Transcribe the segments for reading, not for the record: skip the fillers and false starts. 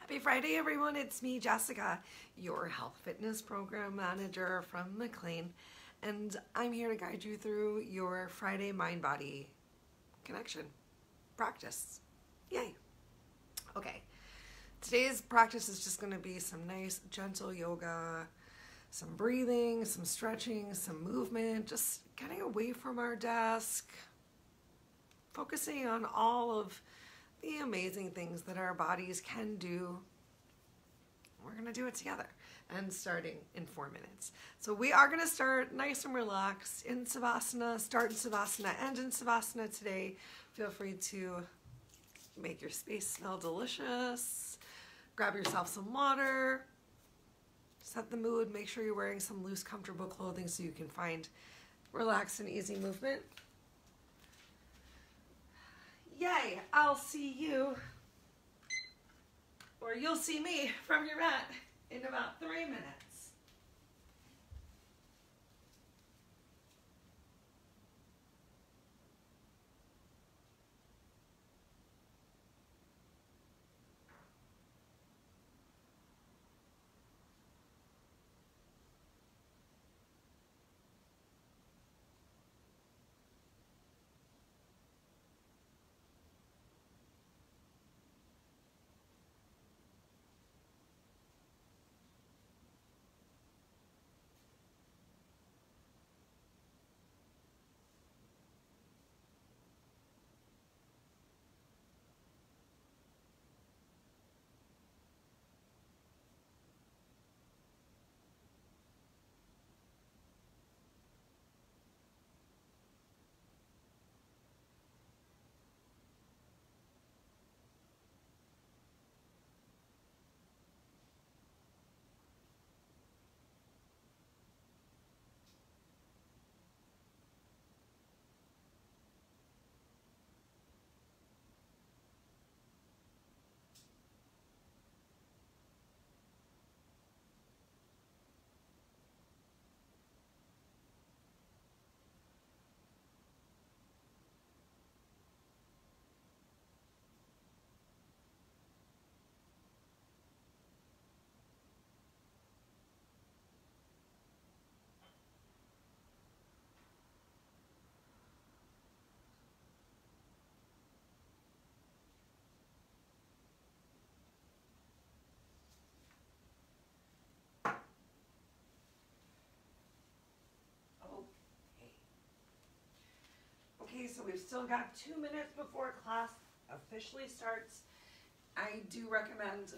Happy Friday, everyone. It's me, Jessica, your health fitness program manager from McLean, and I'm here to guide you through your Friday mind-body connection practice. Yay. Okay. Today's practice is just going to be some nice, gentle yoga, some breathing, some stretching, some movement, just getting away from our desk, focusing on all of the amazing things that our bodies can do. We're going to do it together and starting in 4 minutes. So we are going to start nice and relaxed in Savasana, start in Savasana, end in Savasana today. Feel free to make your space smell delicious. Grab yourself some water. Set the mood. Make sure you're wearing some loose, comfortable clothing so you can find relaxed and easy movement. Yay, I'll see you, or you'll see me from your mat in about 3 minutes. Okay, so we've still got 2 minutes before class officially starts. I do recommend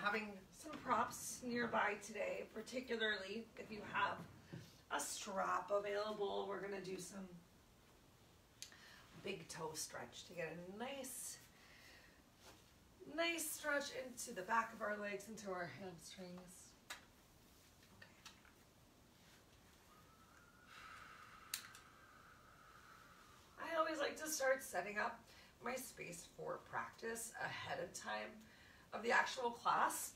having some props nearby today, particularly if you have a strap available. We're going to do some big toe stretch to get a nice stretch into the back of our legs, into our hamstrings. I always like to start setting up my space for practice ahead of time of the actual class,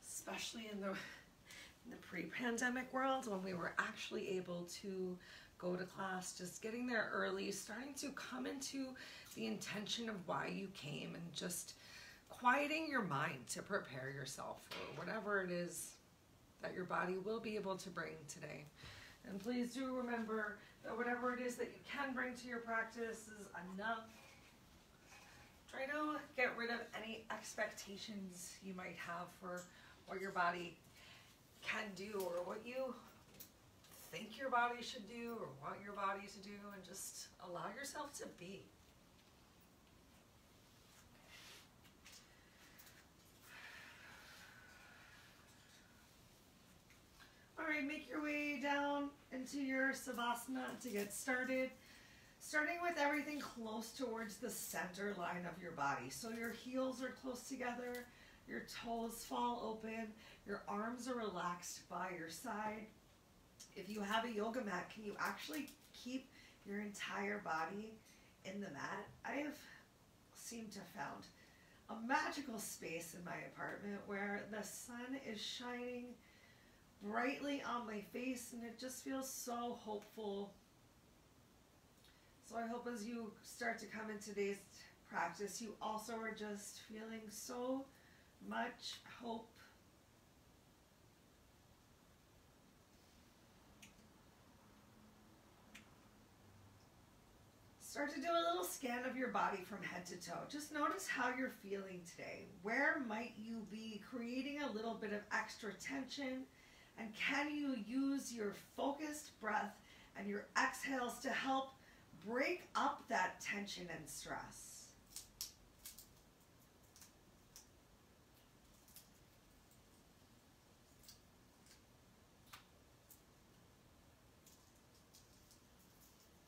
especially in the pre-pandemic world when we were actually able to go to class, just getting there early, starting to come into the intention of why you came and just quieting your mind to prepare yourself for whatever it is that your body will be able to bring today. And please do remember that whatever it is that you can bring to your practice is enough. Try to get rid of any expectations you might have for what your body can do or what you think your body should do or want your body to do, and just allow yourself to be. All right, make your way down into your Savasana to get started. Starting with everything close towards the center line of your body. So your heels are close together, your toes fall open, your arms are relaxed by your side. If you have a yoga mat, can you actually keep your entire body in the mat? I have seemed to have found a magical space in my apartment where the sun is shining brightly on my face and it just feels so hopeful. So I hope as you start to come in today's practice, you also are just feeling so much hope. Start to do a little scan of your body from head to toe. Just notice how you're feeling today. Where might you be creating a little bit of extra tension? And can you use your focused breath and your exhales to help break up that tension and stress?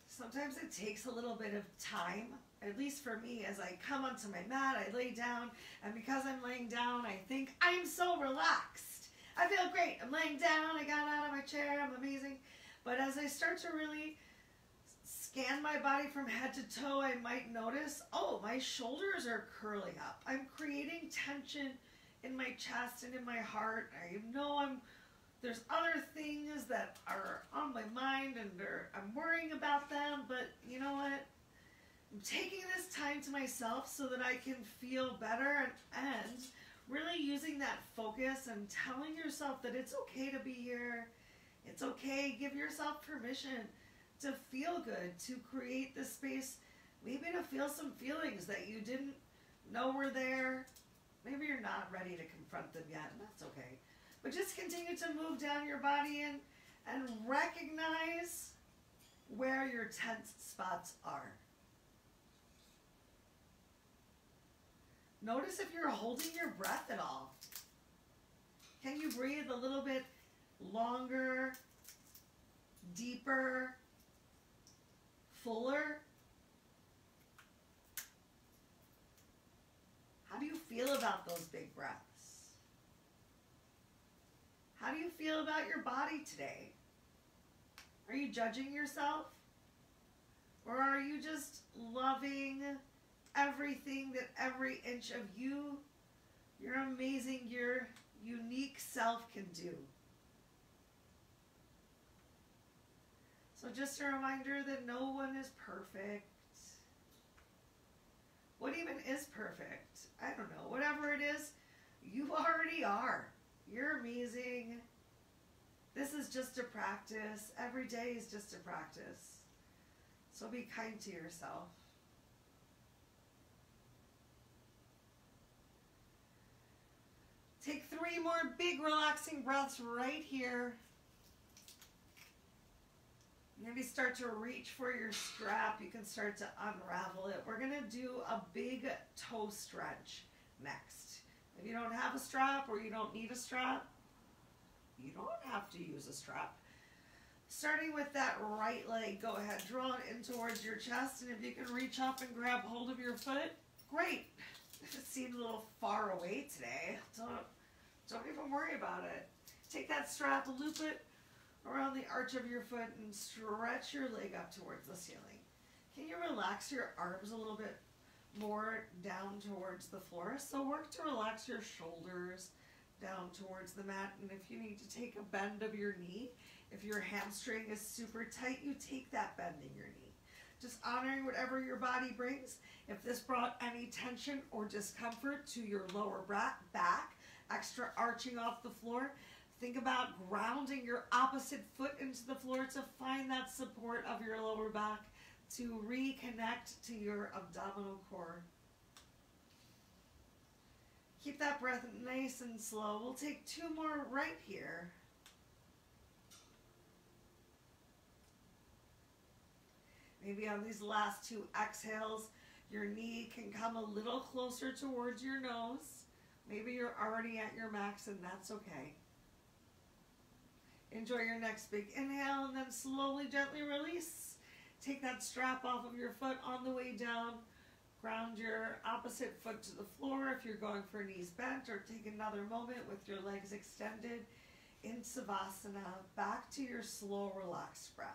Sometimes it takes a little bit of time, at least for me, as I come onto my mat, I lay down, and because I'm laying down, I think I'm so relaxed. I feel great. I'm laying down, I got out of my chair, I'm amazing. But as I start to really scan my body from head to toe, I might notice, oh, my shoulders are curling up. I'm creating tension in my chest and in my heart. I know there's other things that are on my mind and I'm worrying about them, but you know what? I'm taking this time to myself so that I can feel better and really using that focus and telling yourself that it's okay to be here. It's okay. Give yourself permission to feel good, to create the space, maybe to feel some feelings that you didn't know were there. Maybe you're not ready to confront them yet, and that's okay. But just continue to move down your body and recognize where your tense spots are. Notice if you're holding your breath at all. Can you breathe a little bit longer, deeper, fuller? How do you feel about those big breaths? How do you feel about your body today? Are you judging yourself? Or are you just loving everything that every inch of you, your amazing, your unique self can do? So just a reminder that no one is perfect. What even is perfect? I don't know. Whatever it is, you already are. You're amazing. This is just a practice. Every day is just a practice. So be kind to yourself. Take 3 more big relaxing breaths right here. Maybe start to reach for your strap. You can start to unravel it. We're going to do a big toe stretch next. If you don't have a strap or you don't need a strap, you don't have to use a strap. Starting with that right leg, go ahead, draw it in towards your chest, and if you can reach up and grab hold of your foot, great. If it seemed a little far away today, don't even worry about it. Take that strap, loop it around the arch of your foot, and stretch your leg up towards the ceiling. Can you relax your arms a little bit more down towards the floor? So work to relax your shoulders down towards the mat, and if you need to take a bend of your knee, if your hamstring is super tight, you take that bend in your knee. Just honoring whatever your body brings. If this brought any tension or discomfort to your lower back, extra arching off the floor, think about grounding your opposite foot into the floor to find that support of your lower back, to reconnect to your abdominal core. Keep that breath nice and slow. We'll take 2 more right here. Maybe on these last 2 exhales, your knee can come a little closer towards your nose. Maybe you're already at your max, and that's okay. Enjoy your next big inhale, and then slowly, gently release. Take that strap off of your foot on the way down. Ground your opposite foot to the floor if you're going for knees bent, or take another moment with your legs extended in Savasana, back to your slow, relaxed breath.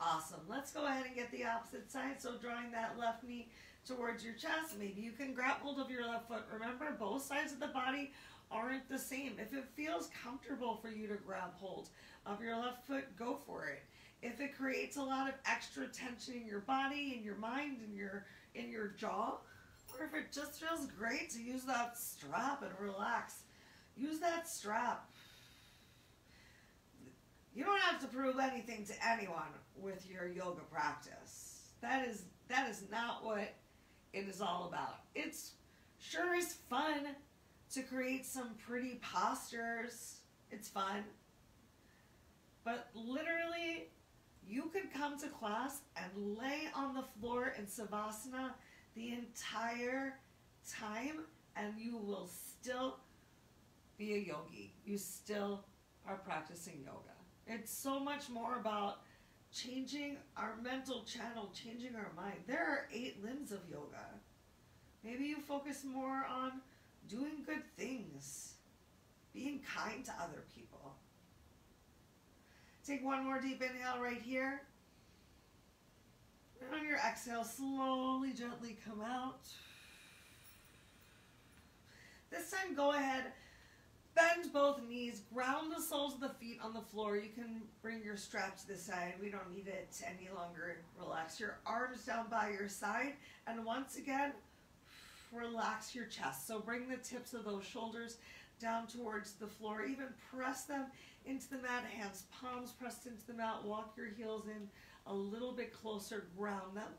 Awesome. Let's go ahead and get the opposite side. So drawing that left knee towards your chest. Maybe you can grab hold of your left foot. Remember, both sides of the body aren't the same. If it feels comfortable for you to grab hold of your left foot, go for it. If it creates a lot of extra tension in your body, in your mind, in your jaw, or if it just feels great to use that strap and relax, use that strap. You don't have to prove anything to anyone with your yoga practice. That is not what it is all about. It's sure is fun to create some pretty postures. It's fun. But literally, you could come to class and lay on the floor in Savasana the entire time and you will still be a yogi. You still are practicing yoga. It's so much more about changing our mental channel, changing our mind. There are 8 limbs of yoga. Maybe you focus more on doing good things, being kind to other people. Take one more deep inhale right here. And on your exhale, slowly, gently come out. This time, go ahead, bend both knees, ground the soles of the feet on the floor. You can bring your strap to the side. We don't need it any longer. Relax your arms down by your side. And once again, relax your chest. So bring the tips of those shoulders down towards the floor. Even press them into the mat, hands, palms pressed into the mat. Walk your heels in a little bit closer, ground them.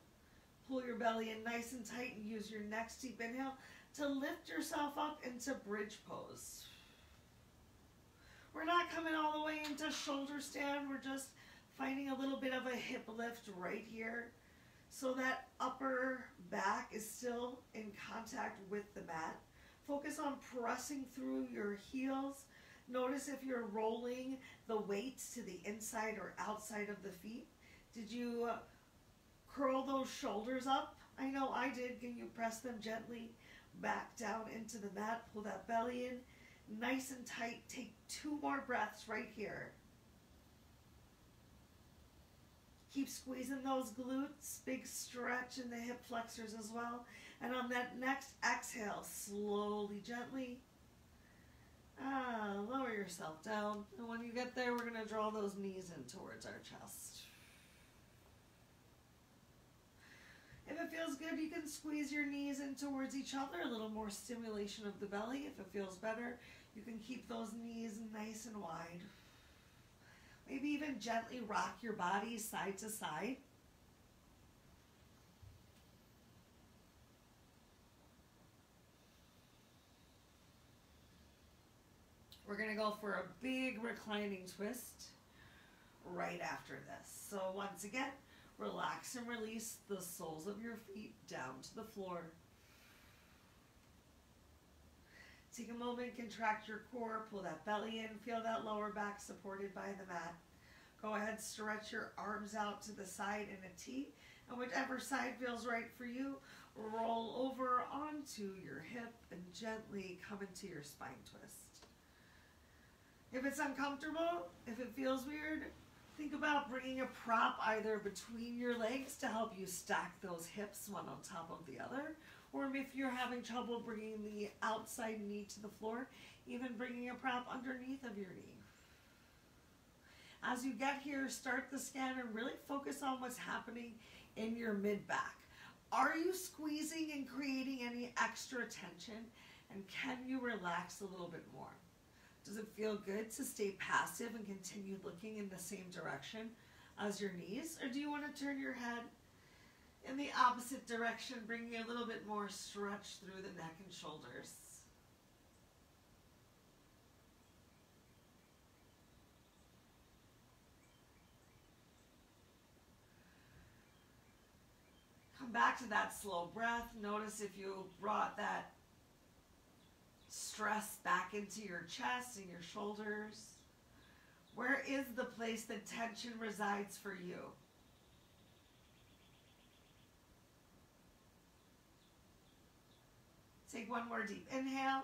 Pull your belly in nice and tight and use your next deep inhale to lift yourself up into bridge pose. We're not coming all the way into shoulder stand. We're just finding a little bit of a hip lift right here so that upper back is still in contact with the mat. Focus on pressing through your heels. Notice if you're rolling the weights to the inside or outside of the feet. Did you curl those shoulders up? I know I did. Can you press them gently back down into the mat? Pull that belly in nice and tight. Take 2 more breaths right here. Keep squeezing those glutes. Big stretch in the hip flexors as well. And on that next exhale, slowly, gently, lower yourself down. And when you get there, we're going to draw those knees in towards our chest. If it feels good, you can squeeze your knees in towards each other. A little more stimulation of the belly. If it feels better, you can keep those knees nice and wide. Maybe even gently rock your body side to side. We're going to go for a big reclining twist right after this. So once again, relax and release the soles of your feet down to the floor. Take a moment, contract your core, pull that belly in, feel that lower back supported by the mat. Go ahead, stretch your arms out to the side in a T, and whichever side feels right for you, roll over onto your hip and gently come into your spine twist. If it's uncomfortable, if it feels weird, think about bringing a prop either between your legs to help you stack those hips one on top of the other, or if you're having trouble bringing the outside knee to the floor, even bringing a prop underneath of your knee. As you get here, start the scan and really focus on what's happening in your mid-back. Are you squeezing and creating any extra tension? And can you relax a little bit more? Does it feel good to stay passive and continue looking in the same direction as your knees? Or do you want to turn your head in the opposite direction, bringing a little bit more stretch through the neck and shoulders? Come back to that slow breath. Notice if you brought that stress back into your chest and your shoulders. Where is the place that tension resides for you? Take one more deep inhale.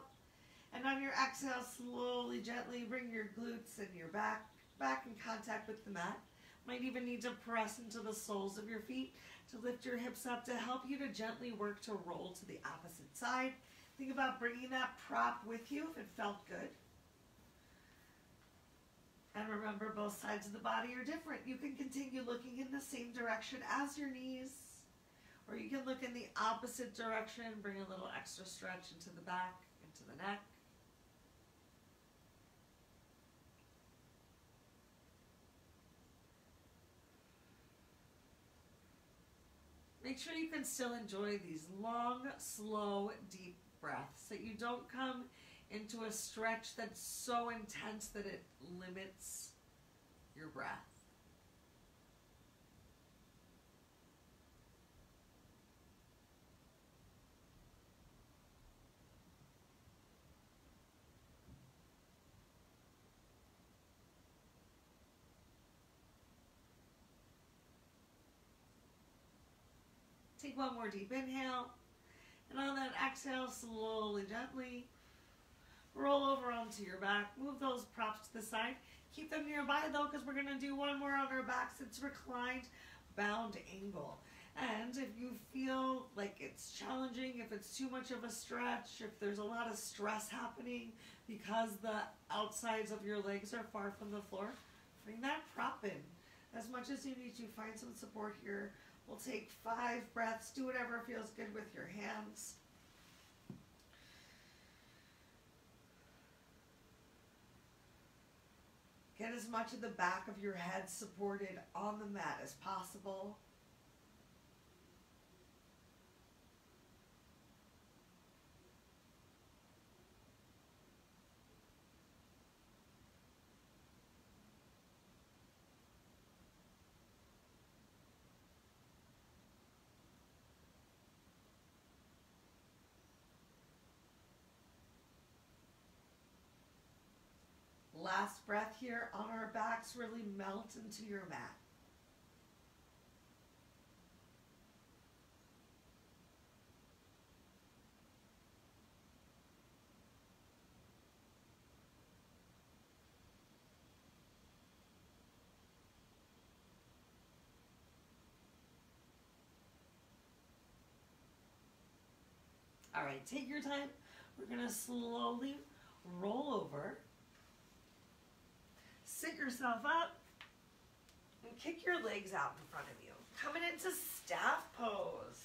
And on your exhale, slowly, gently bring your glutes and your back in contact with the mat. Might even need to press into the soles of your feet to lift your hips up to help you to gently work to roll to the opposite side. Think about bringing that prop with you if it felt good. And remember, both sides of the body are different. You can continue looking in the same direction as your knees, or you can look in the opposite direction, bring a little extra stretch into the back, into the neck. Make sure you can still enjoy these long, slow, deep breaths, that you don't come into a stretch that's so intense that it limits your breath. Take one more deep inhale, and on that exhale, slowly, gently roll over onto your back. Move those props to the side. Keep them nearby though, because we're going to do one more on our backs. It's reclined bound angle. And if you feel like it's challenging, if it's too much of a stretch, if there's a lot of stress happening because the outsides of your legs are far from the floor, bring that prop in as much as you need to. Find some support here. We'll take 5 breaths. Do whatever feels good with your hands. Get as much of the back of your head supported on the mat as possible. Last breath here on our backs, really melt into your mat. All right, take your time. We're going to slowly roll over. Sit yourself up and kick your legs out in front of you. Coming into staff pose.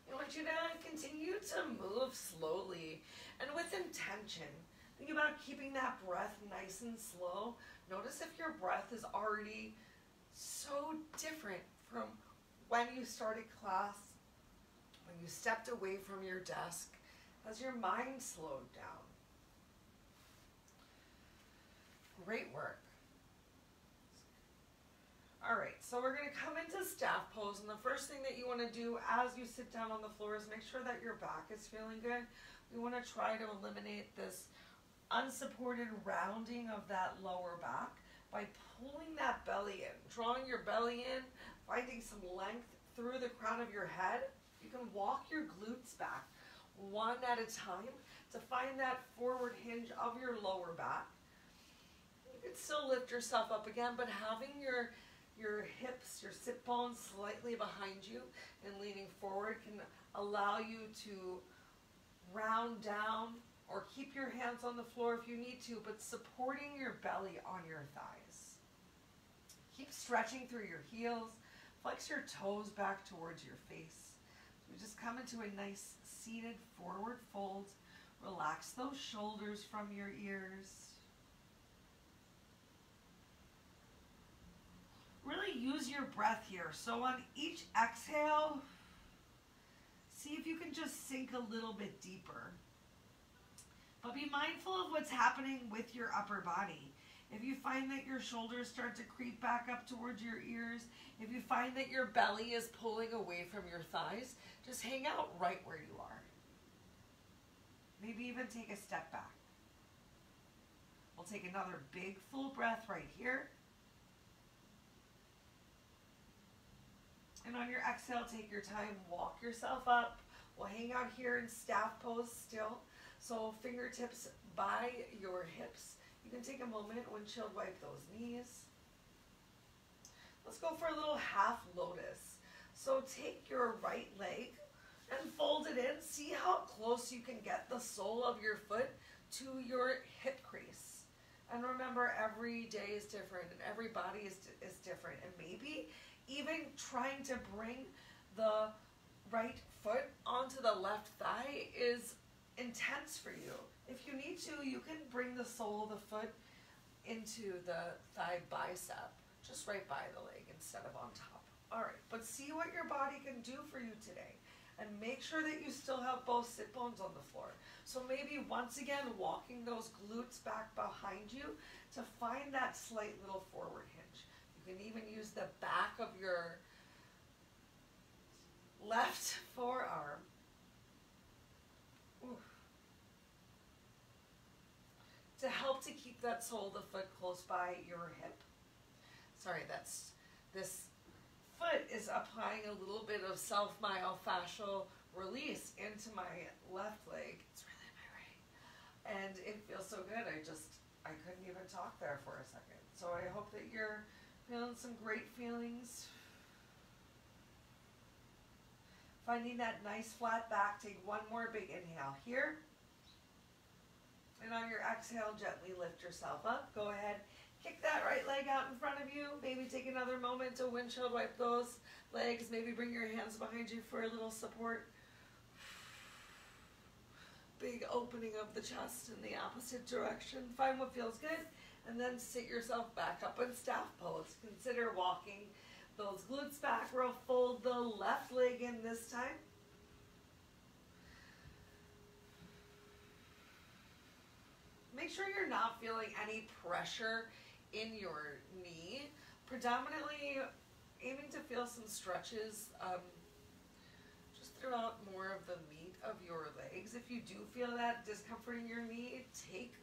I want you to continue to move slowly and with intention. Think about keeping that breath nice and slow. Notice if your breath is already so different from when you started class, when you stepped away from your desk, as your mind slowed down. Great work. All right, so we're going to come into staff pose, and the first thing that you want to do as you sit down on the floor is make sure that your back is feeling good. We want to try to eliminate this unsupported rounding of that lower back by pulling that belly in, drawing your belly in, finding some length through the crown of your head. You can walk your glutes back one at a time to find that forward hinge of your lower back. You can still lift yourself up again, but having your hips, your sit bones slightly behind you and leaning forward can allow you to round down or keep your hands on the floor if you need to, but supporting your belly on your thighs. Keep stretching through your heels. Flex your toes back towards your face. So we just come into a nice seated forward fold. Relax those shoulders from your ears. Really use your breath here. So on each exhale, see if you can just sink a little bit deeper. But be mindful of what's happening with your upper body. If you find that your shoulders start to creep back up towards your ears, if you find that your belly is pulling away from your thighs, just hang out right where you are. Maybe even take a step back. We'll take another big full breath right here. And on your exhale, take your time, walk yourself up. We'll hang out here in staff pose still. So fingertips by your hips. You can take a moment, windshield wipe those knees. Let's go for a little half lotus. So take your right leg and fold it in. See how close you can get the sole of your foot to your hip crease. And remember, every day is different and every body is different. And maybe even trying to bring the right foot onto the left thigh is intense for you. If you need to, you can bring the sole of the foot into the thigh bicep, just right by the leg instead of on top. All right, but see what your body can do for you today. And make sure that you still have both sit bones on the floor. So maybe once again, walking those glutes back behind you to find that slight little forward hinge. You can even use the back of your left forearm. Ooh. To help to keep that sole of the foot close by your hip. Sorry, this foot is applying a little bit of self-myofascial release into my left leg. It's really my right. And it feels so good. I couldn't even talk there for a second. So I hope that you're feeling some great feelings. Finding that nice flat back. Take one more big inhale here. And on your exhale, gently lift yourself up. Go ahead. Kick that right leg out in front of you. Maybe take another moment to windshield wipe those legs. Maybe bring your hands behind you for a little support. Big opening of the chest in the opposite direction. Find what feels good. And then sit yourself back up in staff pose. Consider walking those glutes back. We'll fold the left leg in this time. Make sure you're not feeling any pressure in your knee. Predominantly aiming to feel some stretches just throughout more of the meat of your legs. If you do feel that discomfort in your knee, take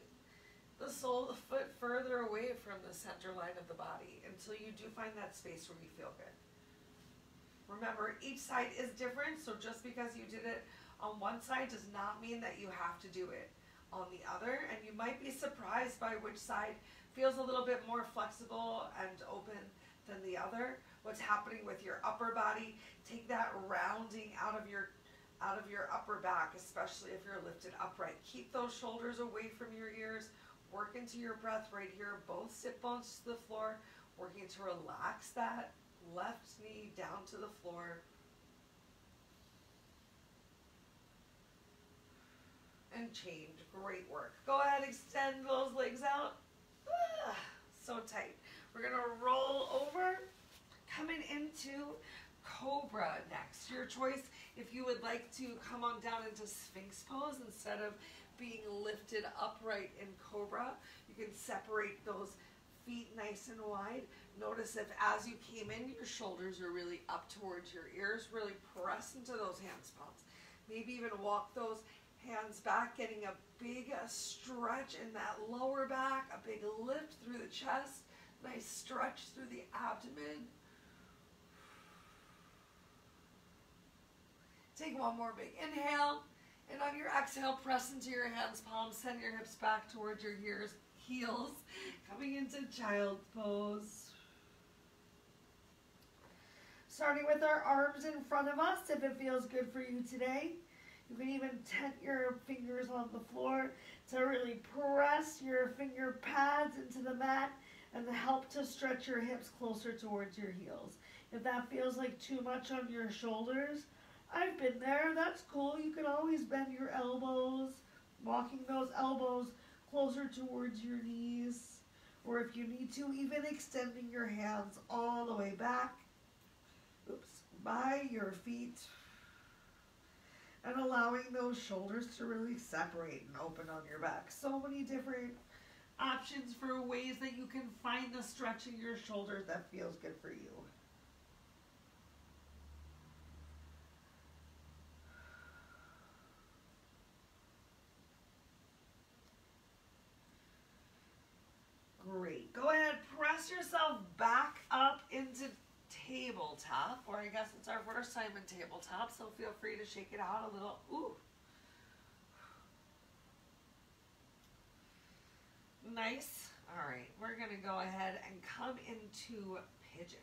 the sole of the foot further away from the center line of the body until you do find that space where you feel good. Remember, each side is different, so just because you did it on one side does not mean that you have to do it on the other, and you might be surprised by which side feels a little bit more flexible and open than the other. What's happening with your upper body? Take that rounding out of your upper back, especially if you're lifted upright. Keep those shoulders away from your ears. Work into your breath right here. Both sit bones to the floor. Working to relax that left knee down to the floor. And change. Great work. Go ahead, extend those legs out. So tight. We're going to roll over, coming into Cobra next. Your choice if you would like to come on down into Sphinx pose instead of being lifted upright in Cobra. You can separate those feet nice and wide. Notice if as you came in, your shoulders are really up towards your ears. Really press into those hands palms. Maybe even walk those hands back, getting a big stretch in that lower back, a big lift through the chest, nice stretch through the abdomen. Take one more big inhale, and on your exhale, press into your hands, palms, send your hips back towards your heels, coming into child's pose. Starting with our arms in front of us, if it feels good for you today. You can even tent your fingers on the floor to really press your finger pads into the mat and help to stretch your hips closer towards your heels. If that feels like too much on your shoulders, I've been there, that's cool. You can always bend your elbows, walking those elbows closer towards your knees, or if you need to, even extending your hands all the way back, by your feet. And allowing those shoulders to really separate and open on your back. So many different options for ways that you can find the stretch in your shoulders that feels good for you. Great. Go ahead, press yourself back up into tabletop, or I guess it's our first time in tabletop, so feel free to shake it out a little. Ooh. Nice. All right, we're going to go ahead and come into pigeon.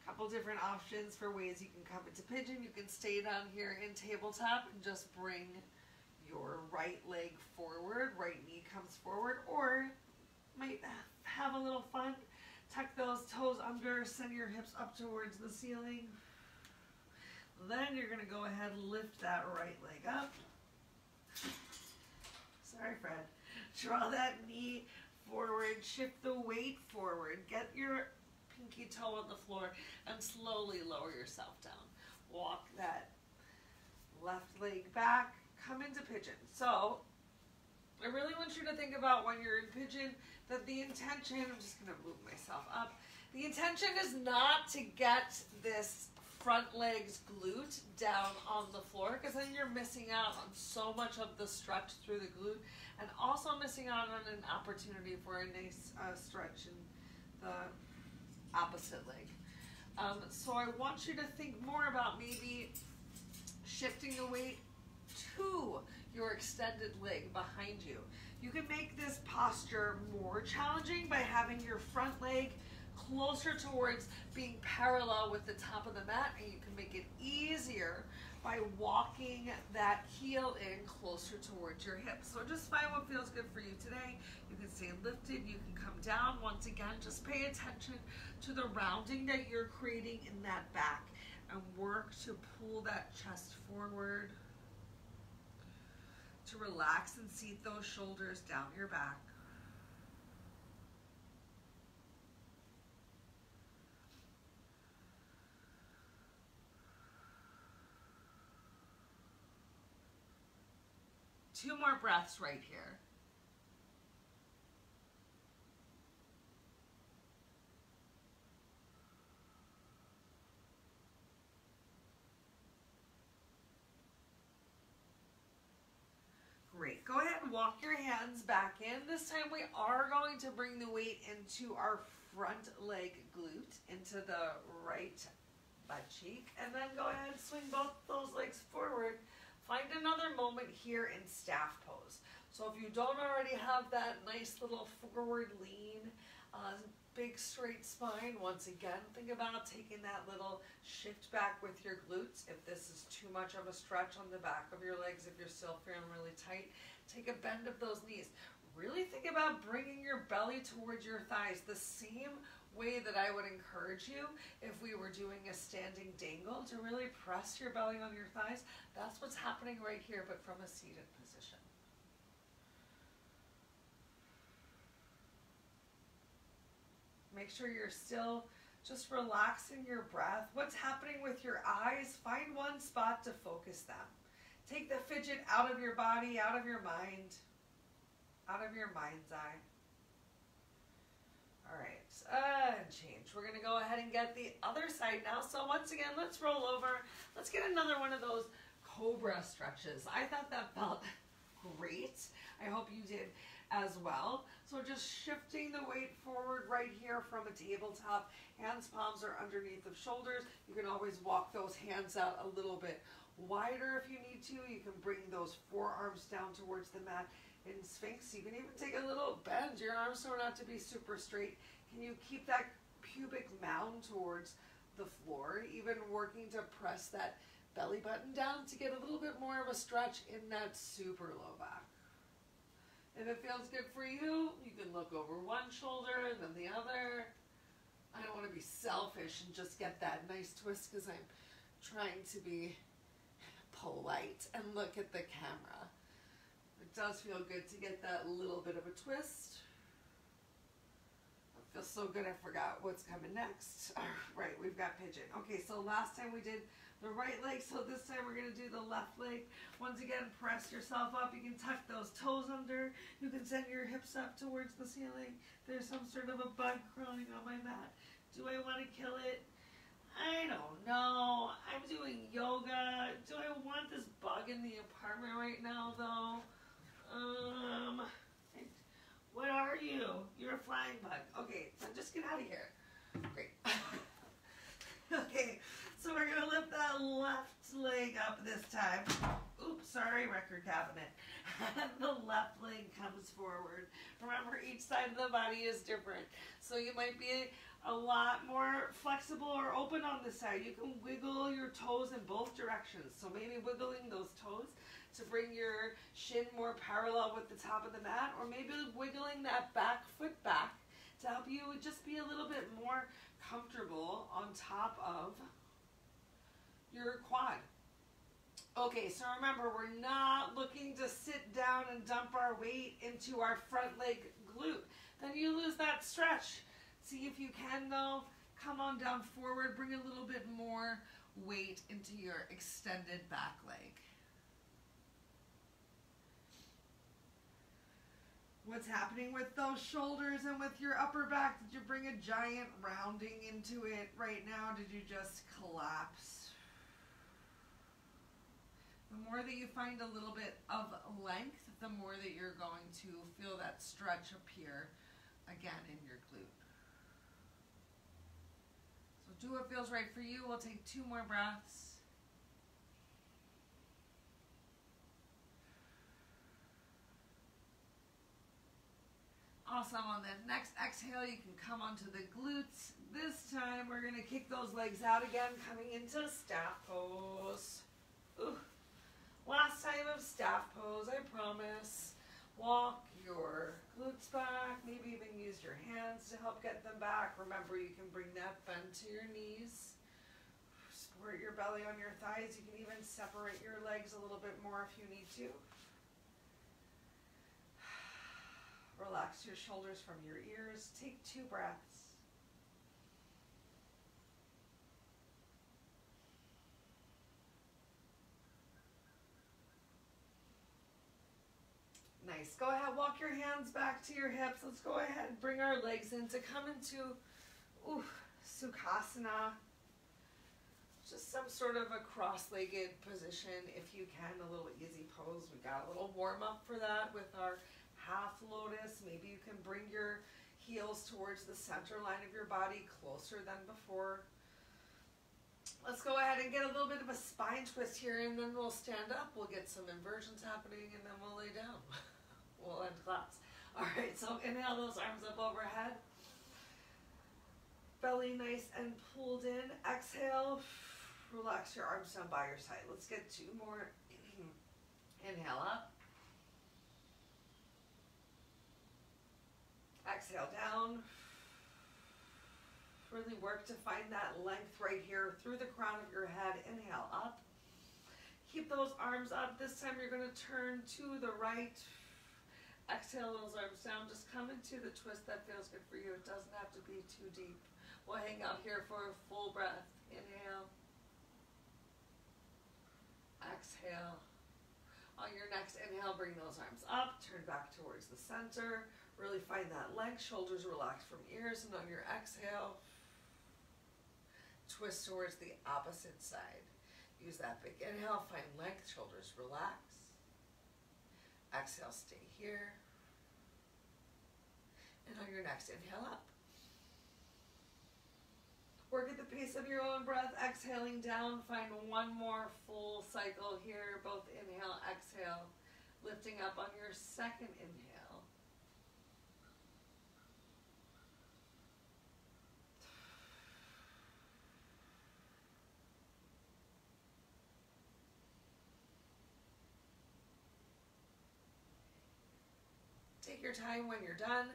Couple different options for ways you can come into pigeon. You can stay down here in tabletop and just bring your right leg forward, right knee comes forward, or might have a little fun. Tuck those toes under, send your hips up towards the ceiling. Then you're going to go ahead and lift that right leg up. Sorry, Fred. Draw that knee forward, shift the weight forward, get your pinky toe on the floor, and slowly lower yourself down. Walk that left leg back, come into pigeon. So I really want you to think about when you're in pigeon that the intention, I'm just going to move myself up, the intention is not to get this front leg's glute down on the floor, because then you're missing out on so much of the stretch through the glute, and also missing out on an opportunity for a nice stretch in the opposite leg. So I want you to think more about maybe shifting the weight to your extended leg behind you. You can make this posture more challenging by having your front leg closer towards being parallel with the top of the mat, and you can make it easier by walking that heel in closer towards your hips. So just find what feels good for you today. You can stay lifted, you can come down. Once again, just pay attention to the rounding that you're creating in that back and work to pull that chest forward, to relax and seat those shoulders down your back. Two more breaths right here. Great. Go ahead and walk your hands back in. This time we are going to bring the weight into our front leg glute, into the right butt cheek, and then go ahead and swing both those legs forward. Find another moment here in staff pose. So if you don't already have that nice little forward lean, big straight spine, once again, think about taking that little shift back with your glutes. If this is too much of a stretch on the back of your legs, if you're still feeling really tight, take a bend of those knees. Really think about bringing your belly towards your thighs the same way that I would encourage you if we were doing a standing dangle, to really press your belly on your thighs. That's what's happening right here, but from a seated position. Make sure you're still just relaxing your breath. What's happening with your eyes? Find one spot to focus them. Take the fidget out of your body, out of your mind, out of your mind's eye. All right, and change. We're gonna go ahead and get the other side now. So once again, let's roll over. Let's get another one of those cobra stretches. I thought that felt great. I hope you did as well. So just shifting the weight forward right here from a tabletop. Hands, palms are underneath of shoulders. You can always walk those hands out a little bit wider if you need to. You can bring those forearms down towards the mat in Sphinx. You can even take a little bend. Your arms don't have to be super straight. Can you keep that pubic mound towards the floor, even working to press that belly button down to get a little bit more of a stretch in that super low back. If it feels good for you, you can look over one shoulder and then the other. I don't want to be selfish and just get that nice twist because I'm trying to be polite and look at the camera. It does feel good to get that little bit of a twist. It feels so good I forgot what's coming next. Right, we've got pigeon. Okay, so last time we did the right leg, so this time we're going to do the left leg. Once again, press yourself up. You can tuck those toes under. You can send your hips up towards the ceiling. There's some sort of a bug crawling on my mat. Do I want to kill it? I don't know. I'm doing yoga. Do I want this bug in the apartment right now, though? What are you? You're a flying bug. Okay, so just get out of here. Great. Okay, so we're going to lift that left leg up this time. Oops, sorry, record cabinet. and the left leg comes forward. Remember, each side of the body is different. So you might be a lot more flexible or open on this side. You can wiggle your toes in both directions. So maybe wiggling those toes to bring your shin more parallel with the top of the mat, or maybe wiggling that back foot back to help you just be a little bit more comfortable on top of your quad. Okay, so remember, we're not looking to sit down and dump our weight into our front leg glute. Then you lose that stretch. See if you can, though, come on down forward, bring a little bit more weight into your extended back leg. What's happening with those shoulders and with your upper back? Did you bring a giant rounding into it right now? Did you just collapse? The more that you find a little bit of length, the more that you're going to feel that stretch appear again in your glute. So do what feels right for you. We'll take 2 more breaths. Awesome. On the next exhale, you can come onto the glutes. This time, we're going to kick those legs out again, coming into staff pose. Ooh. Last time of staff pose, I promise. Walk your glutes back. Maybe even use your hands to help get them back. Remember, you can bring that bend to your knees. Support your belly on your thighs. You can even separate your legs a little bit more if you need to. Relax your shoulders from your ears. Take 2 breaths. Nice. Go ahead, walk your hands back to your hips. Let's go ahead and bring our legs in to come into Sukhasana. Just some sort of a cross-legged position if you can, a little easy pose. We got a little warm-up for that with our half lotus. Maybe you can bring your heels towards the center line of your body, closer than before. Let's go ahead and get a little bit of a spine twist here, and then we'll stand up. We'll get some inversions happening, and then we'll lay down. We'll end class. All right, so inhale those arms up overhead. Belly nice and pulled in. Exhale, relax your arms down by your side. Let's get 2 more. Inhale up. Exhale down. Really work to find that length right here through the crown of your head. Inhale up. Keep those arms up. This time you're going to turn to the right. Exhale those arms down. Just come into the twist that feels good for you. It doesn't have to be too deep. We'll hang out here for a full breath. Inhale. Exhale. On your next inhale, bring those arms up. Turn back towards the center. Really find that length. Shoulders relax from ears. And on your exhale, twist towards the opposite side. Use that big inhale. Find length. Shoulders relax. Exhale, stay here. And on your next inhale up. Work at the pace of your own breath. Exhaling down. Find 1 more full cycle here. Both inhale, exhale. Lifting up on your second inhale. Take your time when you're done.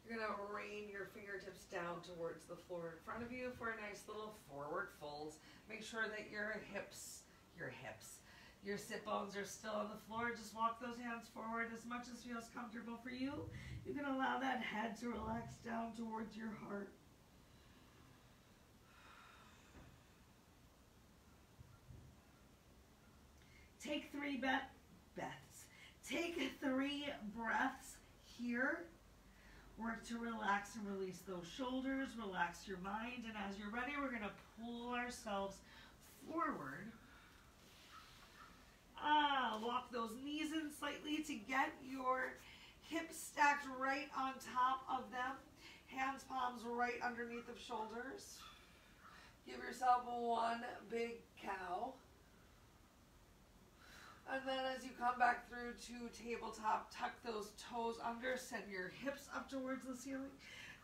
You're going to rain your fingertips down towards the floor in front of you for a nice little forward folds. Make sure that your sit bones are still on the floor. Just walk those hands forward as much as feels comfortable for you. You can allow that head to relax down towards your heart. Take 3 Take 3 breaths here. Work to relax and release those shoulders, relax your mind, and as you're ready, we're going to pull ourselves forward. Walk those knees in slightly to get your hips stacked right on top of them. Hands, palms right underneath of shoulders. Give yourself 1 big cow. And then as you come back through to tabletop, tuck those toes under, send your hips up towards the ceiling.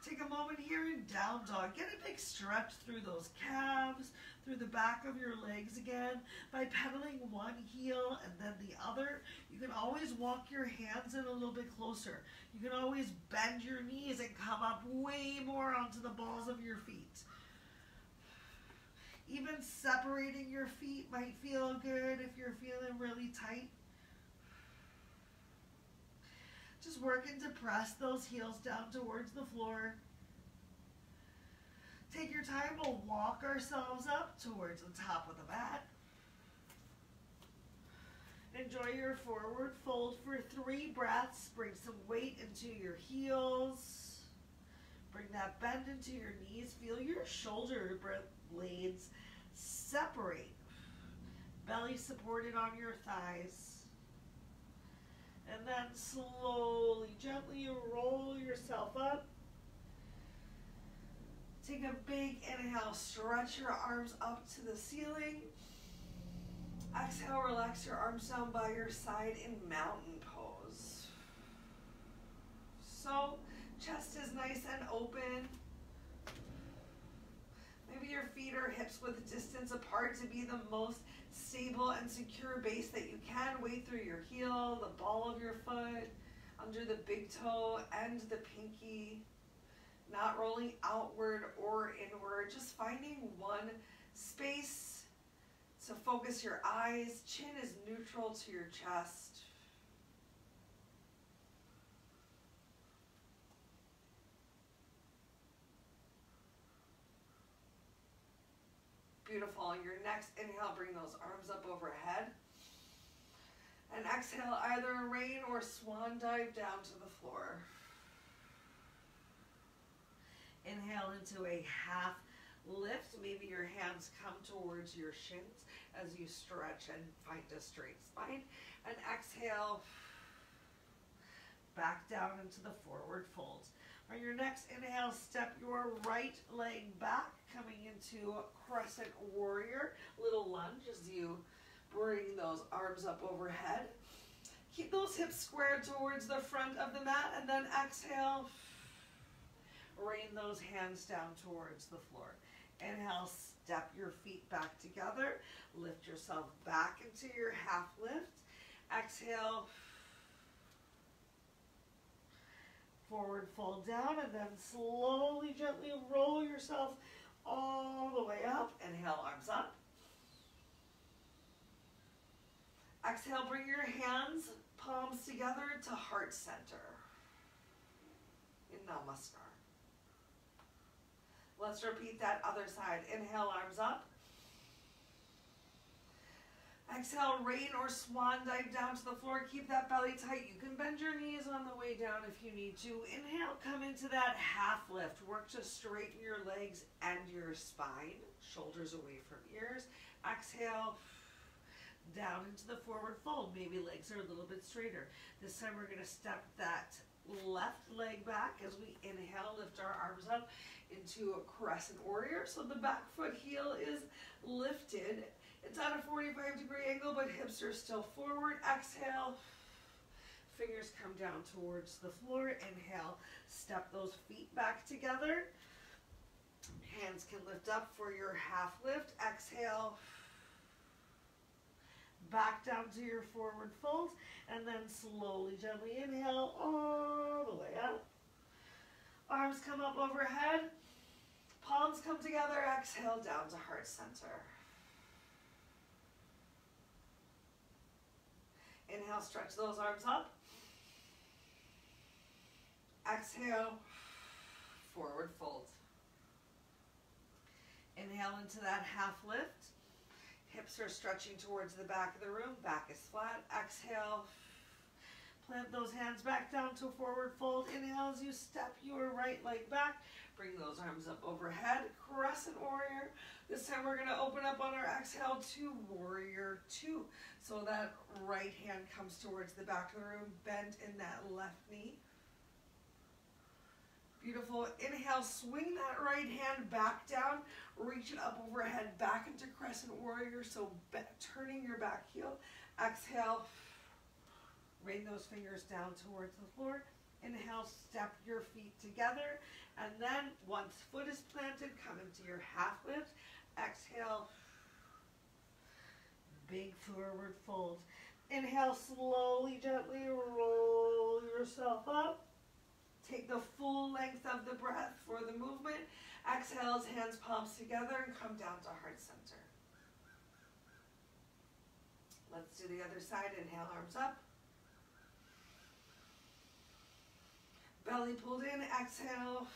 Take a moment here in down dog. Get a big stretch through those calves, through the back of your legs again by pedaling one heel and then the other. You can always walk your hands in a little bit closer. You can always bend your knees and come up way more onto the balls of your feet. Even separating your feet might feel good if you're feeling really tight. Just working to press those heels down towards the floor. Take your time, we'll walk ourselves up towards the top of the mat. Enjoy your forward fold for 3 breaths. Bring some weight into your heels. Bring that bend into your knees. Feel your shoulder blades separate. Belly supported on your thighs. And then slowly, gently roll yourself up. Take a big inhale, stretch your arms up to the ceiling. Exhale, relax your arms down by your side in mountain pose. So, chest is nice and open. Maybe your feet or hips with distance apart to be the most stable and secure base that you can. Weight through your heel, the ball of your foot, under the big toe and the pinky. Not rolling outward or inward, just finding one space to focus your eyes. Chin is neutral to your chest. Beautiful. Your next inhale, bring those arms up overhead. And exhale, either rain or swan dive down to the floor. Inhale into a half lift. Maybe your hands come towards your shins as you stretch and find a straight spine. And exhale, back down into the forward fold. On your next inhale, step your right leg back, coming into crescent warrior. Little lunge as you bring those arms up overhead. Keep those hips squared towards the front of the mat, and then exhale, rain those hands down towards the floor. Inhale, step your feet back together. Lift yourself back into your half lift. Exhale, forward fold down, and then slowly, gently roll yourself all the way up. Inhale, arms up. Exhale, bring your hands, palms together to heart center in Namaskar. Let's repeat that other side. Inhale, arms up. Exhale, rain or swan dive down to the floor. Keep that belly tight. You can bend your knees on the way down if you need to. Inhale, come into that half lift. Work to straighten your legs and your spine. Shoulders away from ears. Exhale, down into the forward fold. Maybe legs are a little bit straighter. This time we're going to step that left leg back as we inhale, lift our arms up into a crescent warrior. So the back foot heel is lifted. It's at a 45-degree angle, but hips are still forward. Exhale, fingers come down towards the floor. Inhale, step those feet back together. Hands can lift up for your half lift. Exhale, back down to your forward fold, and then slowly, gently inhale all the way up. Arms come up overhead, palms come together. Exhale, down to heart center. Inhale, stretch those arms up. Exhale, forward fold. Inhale into that half lift. Hips are stretching towards the back of the room. Back is flat. Exhale. Plant those hands back down to forward fold. Inhale as you step your right leg back. Bring those arms up overhead. Crescent warrior. This time we're going to open up on our exhale to warrior 2. So that right hand comes towards the back of the room. Bend in that left knee. Beautiful. Inhale, swing that right hand back down, reach it up overhead, back into crescent warrior, so turning your back heel. Exhale, rain those fingers down towards the floor. Inhale, step your feet together. And then once foot is planted, come into your half lift. Exhale, big forward fold. Inhale, slowly, gently roll yourself up. Take the full length of the breath for the movement. Exhale, hands palms together and come down to heart center. Let's do the other side. Inhale, arms up. Belly pulled in. Exhale,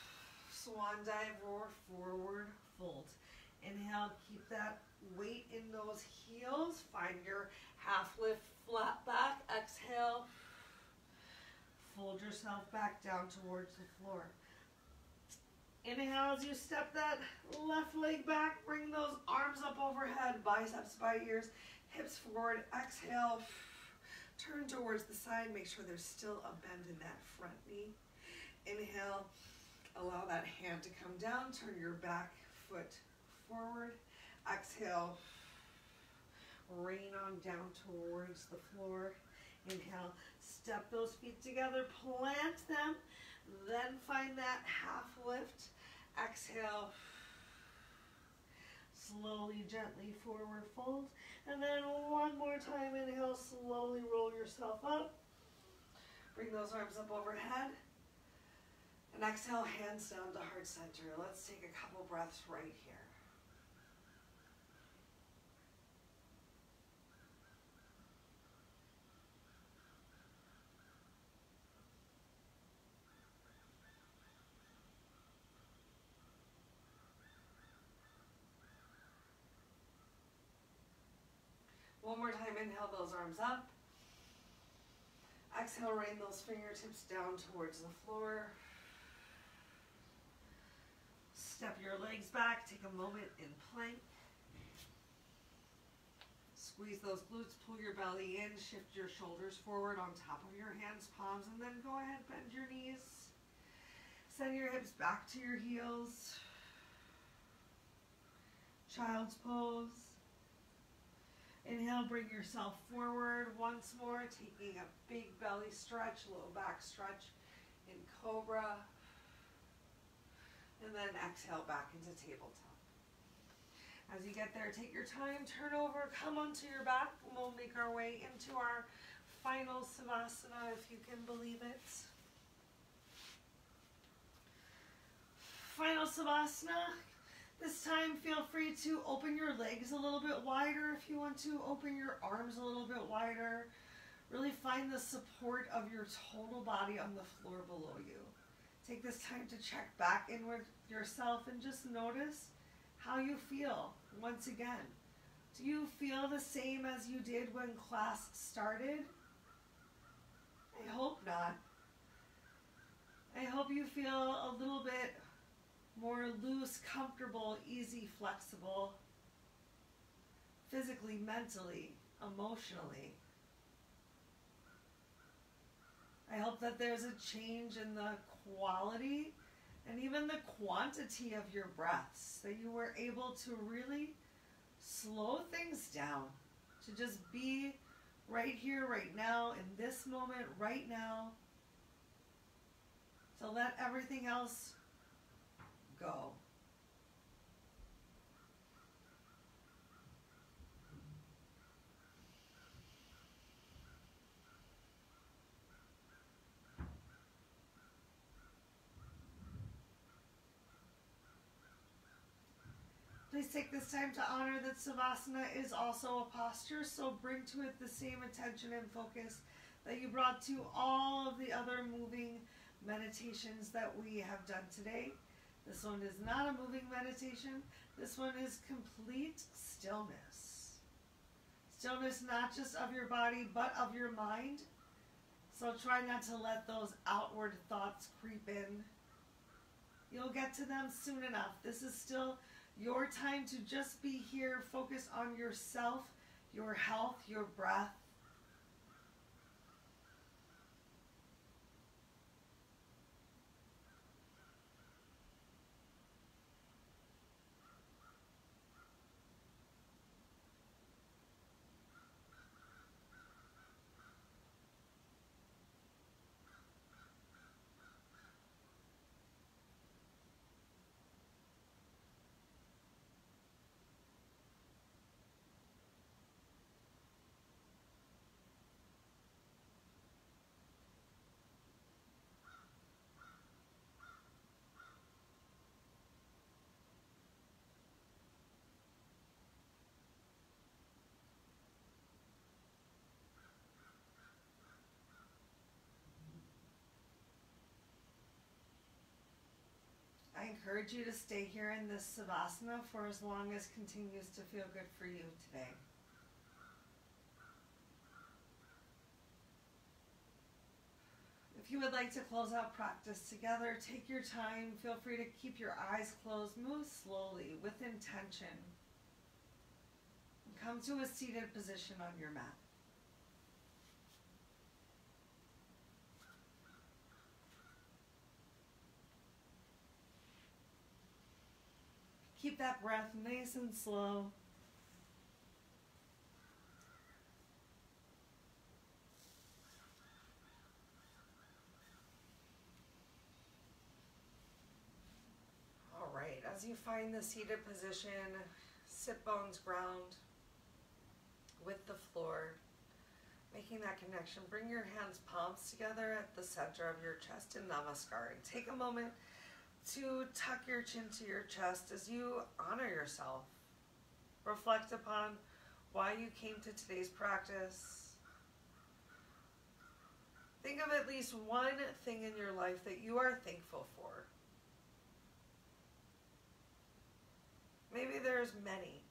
swan dive or forward fold. Inhale, keep that weight in those heels. Find your half lift, flat back. Exhale, fold yourself back down towards the floor. Inhale as you step that left leg back. Bring those arms up overhead, biceps by ears, hips forward. Exhale, turn towards the side. Make sure there's still a bend in that front knee. Inhale, allow that hand to come down. Turn your back foot forward. Exhale, rain on down towards the floor. Inhale, step those feet together, plant them, then find that half lift. Exhale, slowly, gently forward fold. And then one more time, inhale, slowly roll yourself up. Bring those arms up overhead. And exhale, hands down to heart center. Let's take a couple breaths right here. One more time, inhale those arms up. Exhale, rain those fingertips down towards the floor. Step your legs back, take a moment in plank. Squeeze those glutes, pull your belly in, shift your shoulders forward on top of your hands, palms, and then go ahead, bend your knees. Send your hips back to your heels. Child's pose. Inhale, bring yourself forward once more, taking a big belly stretch, low back stretch in cobra. And then exhale back into tabletop. As you get there, take your time, turn over, come onto your back, and we'll make our way into our final savasana, if you can believe it. Final savasana. This time, feel free to open your legs a little bit wider if you want to. Open your arms a little bit wider. Really find the support of your total body on the floor below you. Take this time to check back in with yourself and just notice how you feel. Once again, do you feel the same as you did when class started? I hope not. I hope you feel a little bit more loose, comfortable, easy, flexible, physically, mentally, emotionally. I hope that there's a change in the quality and even the quantity of your breaths, that you were able to really slow things down, to just be right here, right now, in this moment, right now, to let everything else go. Please take this time to honor that Savasana is also a posture, so bring to it the same attention and focus that you brought to all of the other moving meditations that we have done today. This one is not a moving meditation. This one is complete stillness. Stillness not just of your body, but of your mind. So try not to let those outward thoughts creep in. You'll get to them soon enough. This is still your time to just be here, focus on yourself, your health, your breath. I encourage you to stay here in this Savasana for as long as continues to feel good for you today. If you would like to close out practice together, take your time. Feel free to keep your eyes closed. Move slowly with intention. And come to a seated position on your mat. Keep that breath nice and slow. All right, as you find the seated position, sit bones ground with the floor, making that connection. Bring your hands palms together at the center of your chest in Namaskar. And take a moment to tuck your chin to your chest as you honor yourself. Reflect upon why you came to today's practice. Think of at least one thing in your life that you are thankful for. Maybe there's many.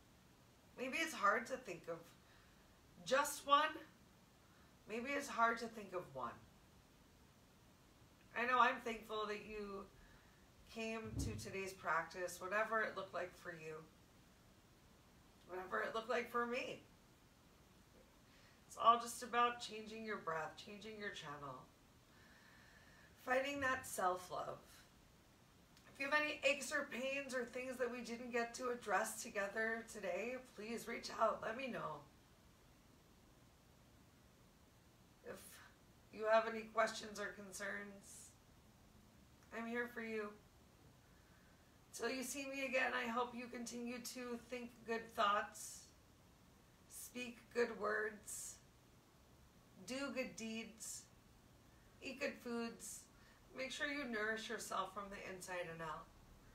Maybe it's hard to think of just one. Maybe it's hard to think of one. I know I'm thankful that you came to today's practice, whatever it looked like for you, whatever it looked like for me. It's all just about changing your breath, changing your channel, finding that self-love. If you have any aches or pains or things that we didn't get to address together today, please reach out, let me know. If you have any questions or concerns, I'm here for you. Till you see me again, I hope you continue to think good thoughts, speak good words, do good deeds, eat good foods. Make sure you nourish yourself from the inside and out.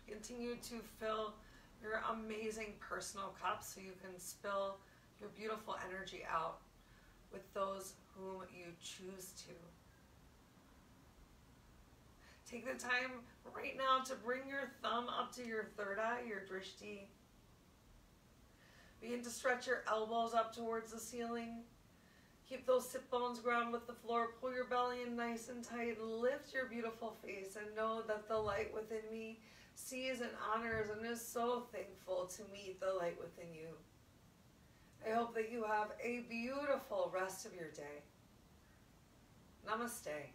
Continue to fill your amazing personal cup so you can spill your beautiful energy out with those whom you choose to. Take the time right now to bring your thumb up to your third eye, your drishti. Begin to stretch your elbows up towards the ceiling. Keep those sit bones ground with the floor. Pull your belly in nice and tight. Lift your beautiful face and know that the light within me sees and honors and is so thankful to meet the light within you. I hope that you have a beautiful rest of your day. Namaste.